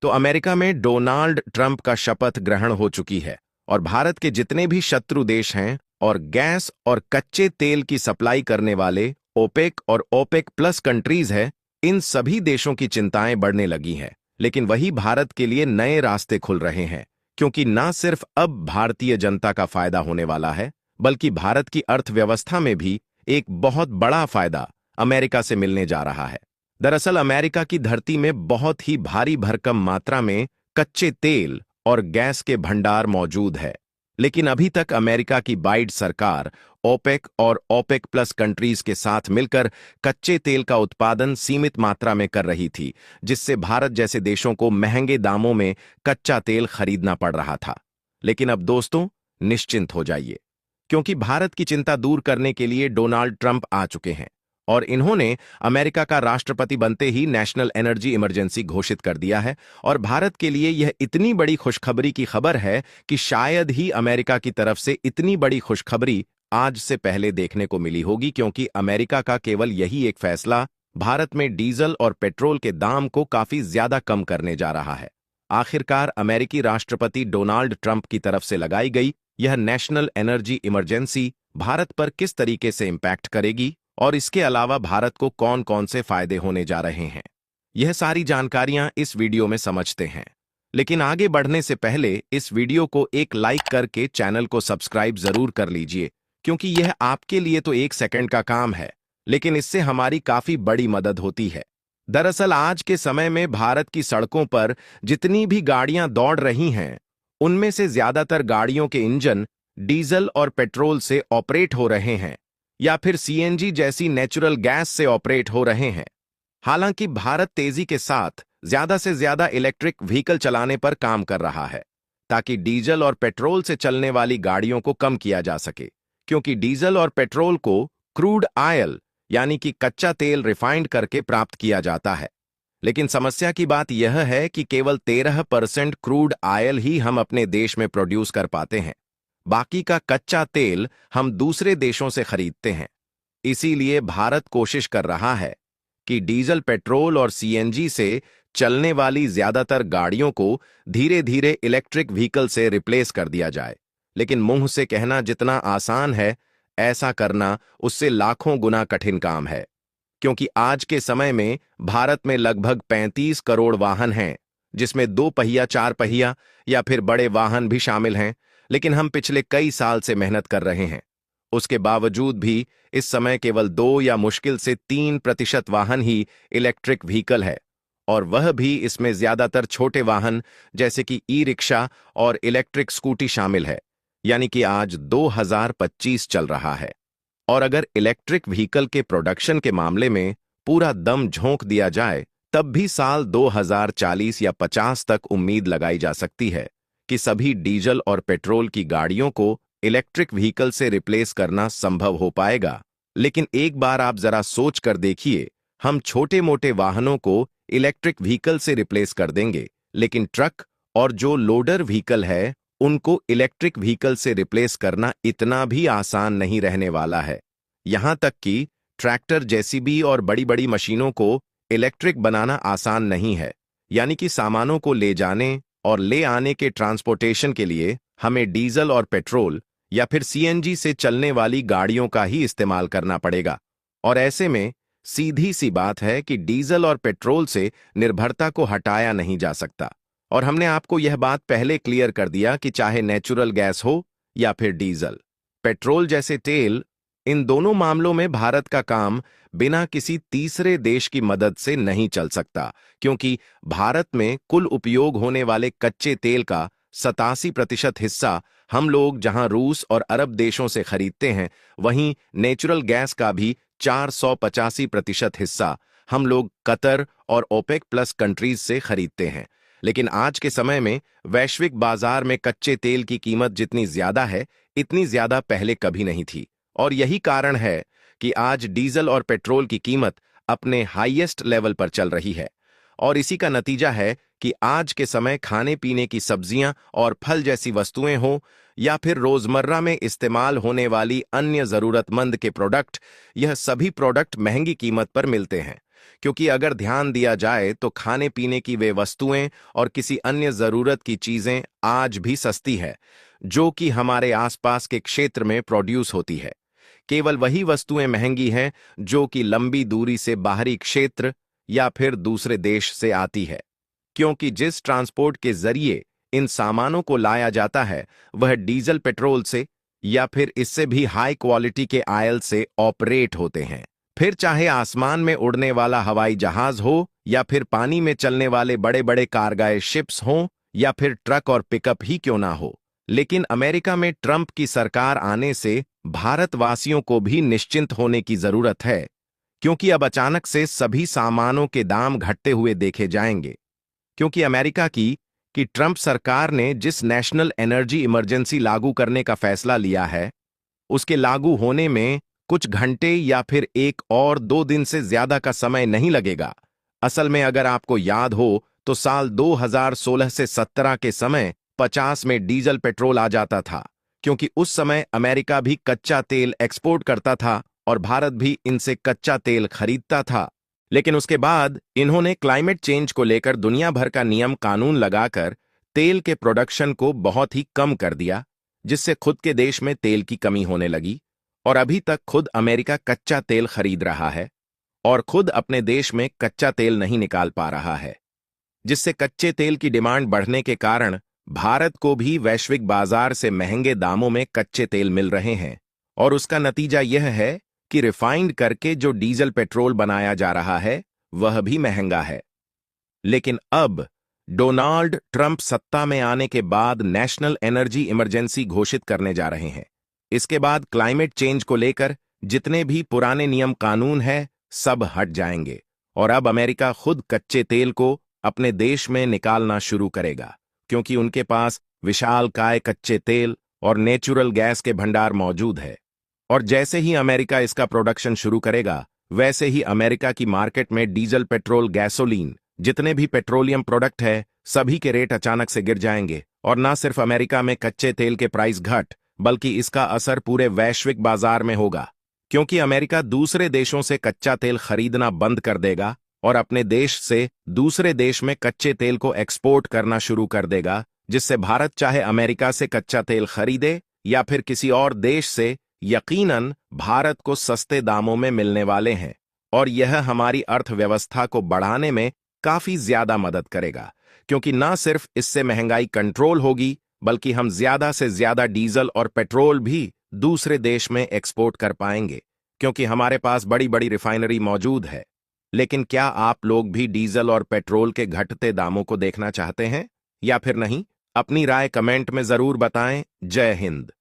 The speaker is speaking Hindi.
तो अमेरिका में डोनाल्ड ट्रंप का शपथ ग्रहण हो चुकी है और भारत के जितने भी शत्रु देश हैं और गैस और कच्चे तेल की सप्लाई करने वाले ओपेक और ओपेक प्लस कंट्रीज है, इन सभी देशों की चिंताएं बढ़ने लगी हैं। लेकिन वही भारत के लिए नए रास्ते खुल रहे हैं, क्योंकि ना सिर्फ अब भारतीय जनता का फायदा होने वाला है, बल्कि भारत की अर्थव्यवस्था में भी एक बहुत बड़ा फायदा अमेरिका से मिलने जा रहा है। दरअसल अमेरिका की धरती में बहुत ही भारी भरकम मात्रा में कच्चे तेल और गैस के भंडार मौजूद है, लेकिन अभी तक अमेरिका की बाइडेन सरकार ओपेक और ओपेक प्लस कंट्रीज के साथ मिलकर कच्चे तेल का उत्पादन सीमित मात्रा में कर रही थी, जिससे भारत जैसे देशों को महंगे दामों में कच्चा तेल खरीदना पड़ रहा था। लेकिन अब दोस्तों, निश्चिंत हो जाइए, क्योंकि भारत की चिंता दूर करने के लिए डोनाल्ड ट्रंप आ चुके हैं और इन्होंने अमेरिका का राष्ट्रपति बनते ही नेशनल एनर्जी इमरजेंसी घोषित कर दिया है। और भारत के लिए यह इतनी बड़ी खुशखबरी की खबर है कि शायद ही अमेरिका की तरफ से इतनी बड़ी खुशखबरी आज से पहले देखने को मिली होगी, क्योंकि अमेरिका का केवल यही एक फैसला भारत में डीजल और पेट्रोल के दाम को काफी ज्यादा कम करने जा रहा है। आखिरकार अमेरिकी राष्ट्रपति डोनाल्ड ट्रंप की तरफ से लगाई गई यह नेशनल एनर्जी इमरजेंसी भारत पर किस तरीके से इंपैक्ट करेगी और इसके अलावा भारत को कौन कौन से फायदे होने जा रहे हैं, यह सारी जानकारियां इस वीडियो में समझते हैं। लेकिन आगे बढ़ने से पहले इस वीडियो को एक लाइक करके चैनल को सब्सक्राइब जरूर कर लीजिए, क्योंकि यह आपके लिए तो 1 सेकंड का काम है, लेकिन इससे हमारी काफी बड़ी मदद होती है। दरअसल आज के समय में भारत की सड़कों पर जितनी भी गाड़ियां दौड़ रही हैं, उनमें से ज्यादातर गाड़ियों के इंजन डीजल और पेट्रोल से ऑपरेट हो रहे हैं या फिर सीएनजी जैसी नेचुरल गैस से ऑपरेट हो रहे हैं। हालांकि भारत तेजी के साथ ज्यादा से ज्यादा इलेक्ट्रिक व्हीकल चलाने पर काम कर रहा है, ताकि डीजल और पेट्रोल से चलने वाली गाड़ियों को कम किया जा सके, क्योंकि डीजल और पेट्रोल को क्रूड ऑयल यानी कि कच्चा तेल रिफाइंड करके प्राप्त किया जाता है। लेकिन समस्या की बात यह है कि केवल 13% क्रूड ऑयल ही हम अपने देश में प्रोड्यूस कर पाते हैं। बाकी का कच्चा तेल हम दूसरे देशों से खरीदते हैं। इसीलिए भारत कोशिश कर रहा है कि डीजल, पेट्रोल और सीएनजी से चलने वाली ज्यादातर गाड़ियों को धीरे धीरे इलेक्ट्रिक व्हीकल से रिप्लेस कर दिया जाए। लेकिन मुंह से कहना जितना आसान है, ऐसा करना उससे लाखों गुना कठिन काम है, क्योंकि आज के समय में भारत में लगभग 35 करोड़ वाहन हैं, जिसमें 2 पहिया, 4 पहिया या फिर बड़े वाहन भी शामिल हैं। लेकिन हम पिछले कई साल से मेहनत कर रहे हैं, उसके बावजूद भी इस समय केवल 2 या मुश्किल से 3% वाहन ही इलेक्ट्रिक व्हीकल है, और वह भी इसमें ज्यादातर छोटे वाहन जैसे कि ई रिक्शा और इलेक्ट्रिक स्कूटी शामिल है। यानी कि आज 2025 चल रहा है, और अगर इलेक्ट्रिक व्हीकल के प्रोडक्शन के मामले में पूरा दम झोंक दिया जाए, तब भी साल 2040 या 50 तक उम्मीद लगाई जा सकती है कि सभी डीजल और पेट्रोल की गाड़ियों को इलेक्ट्रिक व्हीकल से रिप्लेस करना संभव हो पाएगा। लेकिन एक बार आप जरा सोच कर देखिए, हम छोटे मोटे वाहनों को इलेक्ट्रिक व्हीकल से रिप्लेस कर देंगे, लेकिन ट्रक और जो लोडर व्हीकल है उनको इलेक्ट्रिक व्हीकल से रिप्लेस करना इतना भी आसान नहीं रहने वाला है। यहां तक कि ट्रैक्टर, जेसीबी और बड़ी बड़ी मशीनों को इलेक्ट्रिक बनाना आसान नहीं है। यानी कि सामानों को ले जाने और ले आने के ट्रांसपोर्टेशन के लिए हमें डीजल और पेट्रोल या फिर सीएनजी से चलने वाली गाड़ियों का ही इस्तेमाल करना पड़ेगा। और ऐसे में सीधी सी बात है कि डीजल और पेट्रोल से निर्भरता को हटाया नहीं जा सकता। और हमने आपको यह बात पहले क्लियर कर दिया कि चाहे नेचुरल गैस हो या फिर डीजल, पेट्रोल जैसे तेल, इन दोनों मामलों में भारत का काम बिना किसी तीसरे देश की मदद से नहीं चल सकता, क्योंकि भारत में कुल उपयोग होने वाले कच्चे तेल का 87% हिस्सा हम लोग जहां रूस और अरब देशों से खरीदते हैं, वहीं नेचुरल गैस का भी 485% हिस्सा हम लोग कतर और ओपेक प्लस कंट्रीज से खरीदते हैं। लेकिन आज के समय में वैश्विक बाजार में कच्चे तेल की कीमत जितनी ज्यादा है, इतनी ज्यादा पहले कभी नहीं थी, और यही कारण है कि आज डीजल और पेट्रोल की कीमत अपने हाईएस्ट लेवल पर चल रही है। और इसी का नतीजा है कि आज के समय खाने पीने की सब्जियां और फल जैसी वस्तुएं हो या फिर रोजमर्रा में इस्तेमाल होने वाली अन्य जरूरतमंद के प्रोडक्ट, यह सभी प्रोडक्ट महंगी कीमत पर मिलते हैं, क्योंकि अगर ध्यान दिया जाए तो खाने पीने की वे वस्तुएं और किसी अन्य जरूरत की चीजें आज भी सस्ती है जो कि हमारे आसपास के क्षेत्र में प्रोड्यूस होती है। केवल वही वस्तुएं महंगी हैं जो कि लंबी दूरी से बाहरी क्षेत्र या फिर दूसरे देश से आती है, क्योंकि जिस ट्रांसपोर्ट के जरिए इन सामानों को लाया जाता है वह डीजल पेट्रोल से या फिर इससे भी हाई क्वालिटी के ऑयल से ऑपरेट होते हैं। फिर चाहे आसमान में उड़ने वाला हवाई जहाज हो या फिर पानी में चलने वाले बड़े बड़े कार्गो शिप्स हों या फिर ट्रक और पिकअप ही क्यों ना हो। लेकिन अमेरिका में ट्रंप की सरकार आने से भारतवासियों को भी निश्चिंत होने की जरूरत है, क्योंकि अब अचानक से सभी सामानों के दाम घटते हुए देखे जाएंगे। क्योंकि अमेरिका की ट्रंप सरकार ने जिस नेशनल एनर्जी इमरजेंसी लागू करने का फैसला लिया है, उसके लागू होने में कुछ घंटे या फिर 1 और 2 दिन से ज्यादा का समय नहीं लगेगा। असल में अगर आपको याद हो तो साल 2016 से 17 के समय 50 में डीजल पेट्रोल आ जाता था, क्योंकि उस समय अमेरिका भी कच्चा तेल एक्सपोर्ट करता था और भारत भी इनसे कच्चा तेल खरीदता था। लेकिन उसके बाद इन्होंने क्लाइमेट चेंज को लेकर दुनिया भर का नियम कानून लगाकर तेल के प्रोडक्शन को बहुत ही कम कर दिया, जिससे खुद के देश में तेल की कमी होने लगी। और अभी तक खुद अमेरिका कच्चा तेल खरीद रहा है और खुद अपने देश में कच्चा तेल नहीं निकाल पा रहा है, जिससे कच्चे तेल की डिमांड बढ़ने के कारण भारत को भी वैश्विक बाजार से महंगे दामों में कच्चे तेल मिल रहे हैं। और उसका नतीजा यह है कि रिफाइंड करके जो डीजल पेट्रोल बनाया जा रहा है वह भी महंगा है। लेकिन अब डोनाल्ड ट्रंप सत्ता में आने के बाद नेशनल एनर्जी इमरजेंसी घोषित करने जा रहे हैं। इसके बाद क्लाइमेट चेंज को लेकर जितने भी पुराने नियम कानून हैं सब हट जाएंगे और अब अमेरिका खुद कच्चे तेल को अपने देश में निकालना शुरू करेगा, क्योंकि उनके पास विशालकाय कच्चे तेल और नेचुरल गैस के भंडार मौजूद है। और जैसे ही अमेरिका इसका प्रोडक्शन शुरू करेगा वैसे ही अमेरिका की मार्केट में डीजल, पेट्रोल, गैसोलीन, जितने भी पेट्रोलियम प्रोडक्ट है सभी के रेट अचानक से गिर जाएंगे। और ना सिर्फ अमेरिका में कच्चे तेल के प्राइस घट, बल्कि इसका असर पूरे वैश्विक बाजार में होगा, क्योंकि अमेरिका दूसरे देशों से कच्चा तेल खरीदना बंद कर देगा और अपने देश से दूसरे देश में कच्चे तेल को एक्सपोर्ट करना शुरू कर देगा, जिससे भारत चाहे अमेरिका से कच्चा तेल खरीदे या फिर किसी और देश से, यकीनन भारत को सस्ते दामों में मिलने वाले हैं। और यह हमारी अर्थव्यवस्था को बढ़ाने में काफी ज्यादा मदद करेगा, क्योंकि न सिर्फ इससे महंगाई कंट्रोल होगी बल्कि हम ज्यादा से ज्यादा डीजल और पेट्रोल भी दूसरे देश में एक्सपोर्ट कर पाएंगे, क्योंकि हमारे पास बड़ी बड़ी रिफाइनरी मौजूद है। लेकिन क्या आप लोग भी डीजल और पेट्रोल के घटते दामों को देखना चाहते हैं या फिर नहीं? अपनी राय कमेंट में जरूर बताएं। जय हिंद।